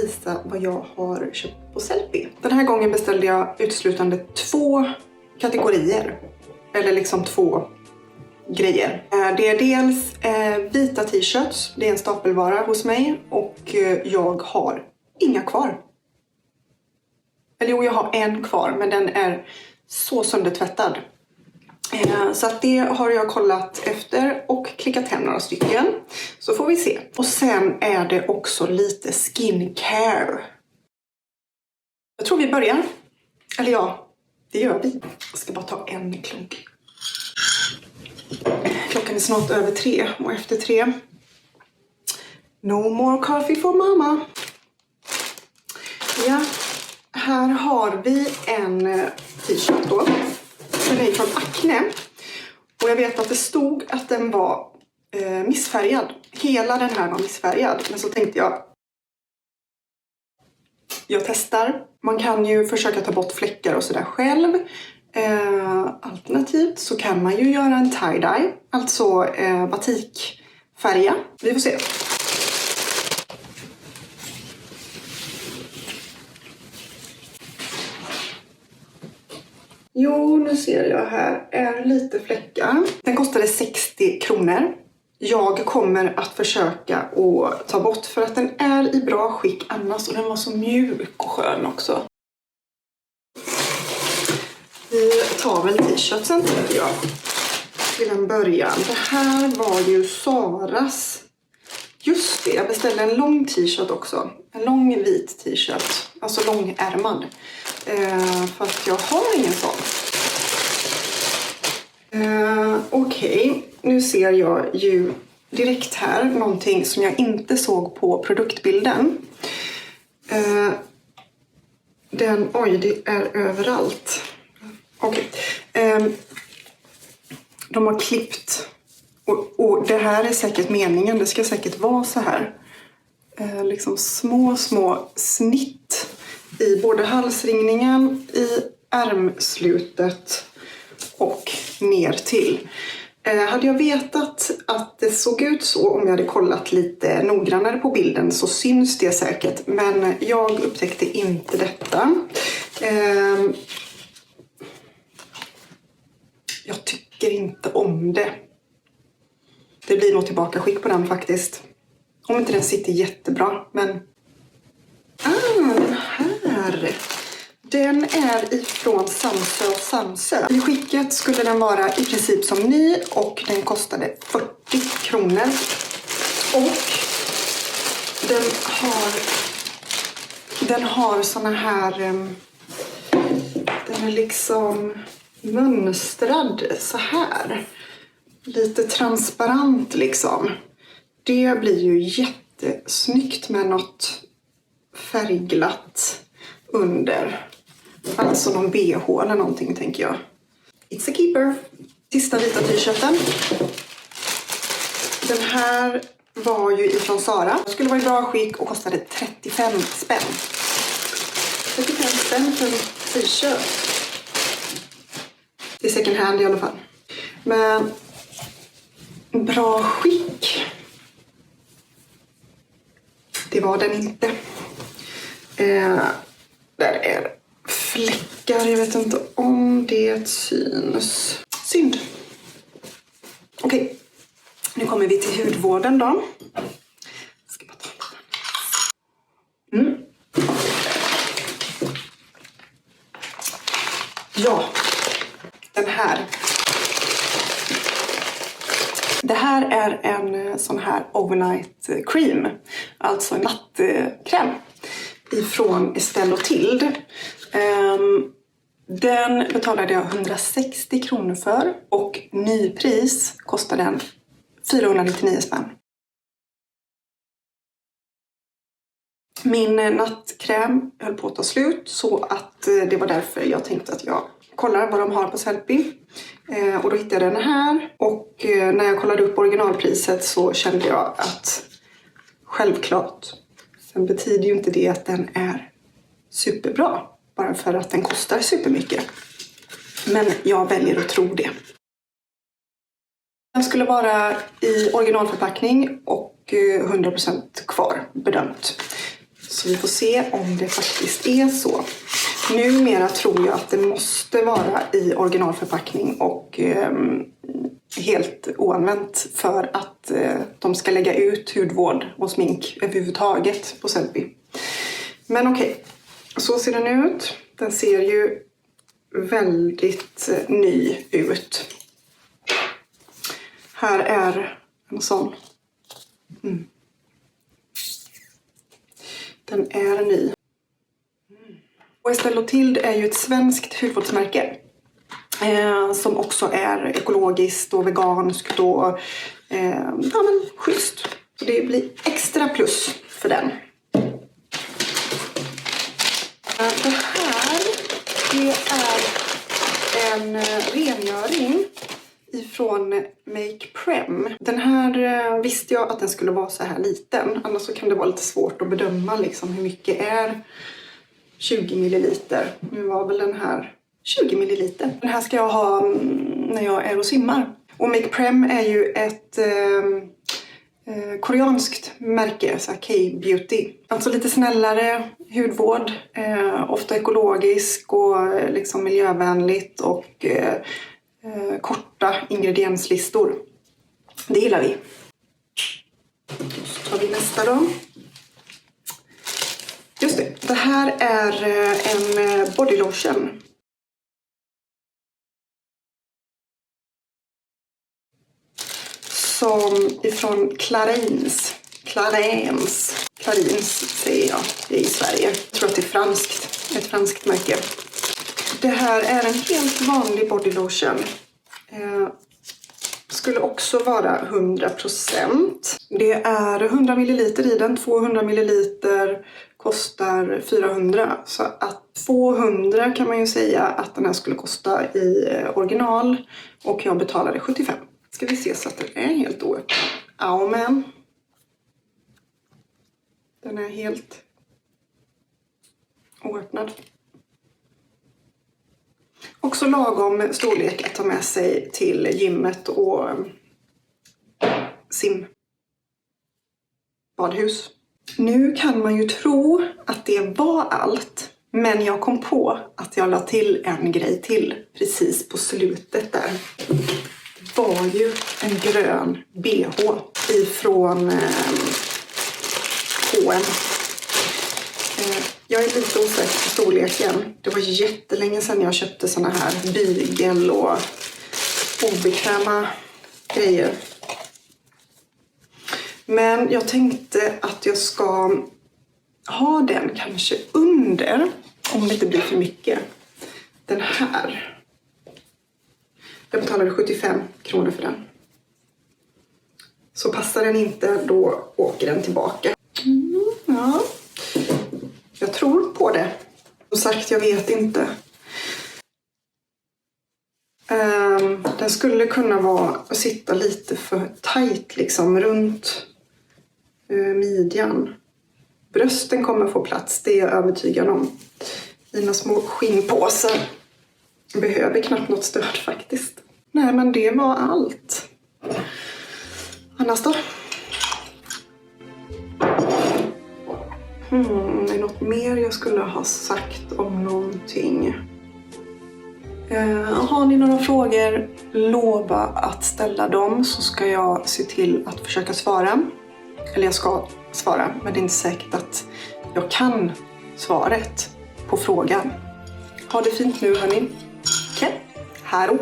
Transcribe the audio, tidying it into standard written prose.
visa vad jag har köpt på Sellpy. Den här gången beställde jag uteslutande 2 kategorier. Eller liksom 2 grejer. Det är dels vita t-shirts. Det är en stapelvara hos mig. Och jag har inga kvar. Eller jo, jag har en kvar. Men den är så söndertvättad. Så att det har jag kollat efter och klickat hem några stycken. Så får vi se. Och sen är det också lite skincare. Jag tror vi börjar. Eller ja, det gör vi. Jag ska bara ta en klunk. Klockan är snart över 3 och efter 3. No more coffee for mama. Ja, här har vi en t-shirt då. Den är från Acne. Och jag vet att det stod att den var missfärgad. Hela den här var missfärgad. Men så tänkte jag testar. Man kan ju försöka ta bort fläckar och sådär själv. Alternativt så kan man ju göra en tie-dye. Alltså batikfärga. Vi får se. Jo, nu ser jag här är lite fläckar. Den kostade 60 kronor. Jag kommer att försöka att ta bort för att den är i bra skick annars. Och den var så mjuk och skön också. Vi tar väl t-shirtsen tycker jag. Till en början. Det här var ju Saras. Just det, jag beställde en lång t-shirt också. En lång vit t-shirt. Alltså långärmad. För att jag har ingen sån. Okej, nu ser jag ju direkt här någonting som jag inte såg på produktbilden. Oj, det är överallt. Okej. De har klippt. Och det här är säkert meningen. Det ska säkert vara så här. Liksom små snitt. I både halsringningen, i ärmslutet och ner till. Hade jag vetat att det såg ut så om jag hade kollat lite noggrannare på bilden så syns det säkert. Men jag upptäckte inte detta. Jag tycker inte om det. Det blir nog tillbaka skick på den faktiskt. Om inte den sitter jättebra, men... den här. Den är ifrån Samsö och Samsö. I skicket skulle den vara i princip som ny och den kostade 40 kronor. Och den har såna här... Den är liksom mönstrad så här. Lite transparent liksom. Det blir ju jättesnyggt med något färgglatt under. Alltså någon BH eller någonting tänker jag. It's a keeper. Sista vita t-shirten. Den här var ju ifrån Zara. Den skulle vara i bra skick och kostade 35 spänn. 35 spänn för en t-shirt. Det är second hand i alla fall. Men bra skick. Det var den inte. Där är fläckar. Jag vet inte om det syns. Synd. Okej. Nu kommer vi till hudvården då. Jag ska bara ta den. Ja. Den här. Det här är en sån här overnight cream. Alltså en nattkräm. Ifrån Estelle och Tilde. Den betalade jag 160 kronor för. Och nypris kostar den 499 spänn. Min nattkräm höll på att ta slut. Så att det var därför jag tänkte att jag kollar vad de har på Sellpy. Och då hittade jag den här. Och när jag kollade upp originalpriset så kände jag att självklart. Sen betyder ju inte det att den är superbra. Bara för att den kostar supermycket. Men jag väljer att tro det. Den skulle vara i originalförpackning och 100% kvar bedömt. Så vi får se om det faktiskt är så. Numera tror jag att det måste vara i originalförpackning och helt oanvänt för att de ska lägga ut hudvård och smink överhuvudtaget på Sellpy. Men okej, så ser den ut. Den ser ju väldigt ny ut. Här är en sån. Den är ny. Och Estée Lauder är ju ett svenskt hudvårdsmärke. Som också är ekologiskt och veganskt och ja, men schysst. Så det blir extra plus för den. Det här det är en rengöring ifrån Make Prem. Den här visste jag att den skulle vara så här liten. Annars så kan det vara lite svårt att bedöma liksom hur mycket är 20 milliliter. Nu var väl den här 20 milliliter. Den här ska jag ha när jag är och simmar. Och Make Prem är ju ett koreanskt märke, så här K-beauty. Alltså lite snällare hudvård, ofta ekologisk och liksom miljövänligt och korta ingredienslistor. Det gillar vi. Så tar vi nästa då. Just det, det här är en body lotion. Som ifrån Clarins säger jag, det är i Sverige. Jag tror att det är franskt, ett franskt märke. Det här är en helt vanlig body lotion. Skulle också vara 100%. Det är 100 ml i den, 200 ml kostar 400. Så att 200 kan man ju säga att den här skulle kosta i original. Och jag betalade 75. Ska vi se så att den är helt oöppnad. Ja, men den är helt oöppnad. Också lagom storlek att ta med sig till gymmet och simbadhus. Nu kan man ju tro att det var allt. Men jag kom på att jag la till en grej till precis på slutet där. Det var ju en grön BH ifrån H&M. Jag är lite osäker på storleken. Det var jättelänge sedan jag köpte såna här bygel och obekväma grejer. Men jag tänkte att jag ska ha den kanske under, om det inte blir för mycket. Den här. Jag betalade 75 kronor för den. Så passar den inte, då åker den tillbaka. Ja. Jag tror på det. Som sagt, jag vet inte. Den skulle kunna sitta lite för tight liksom runt midjan. Brösten kommer få plats, det är jag övertygad om. Mina små skinnpåsar behöver knappt något stöd faktiskt. Nej, men det var allt. Annars då? Är det något mer jag skulle ha sagt om någonting? Har ni några frågor, lova att ställa dem så ska jag se till att försöka svara. Eller jag ska svara, men det är inte säkert att jag kan svaret på frågan. Ha det fint nu hörni. Okej, hej då!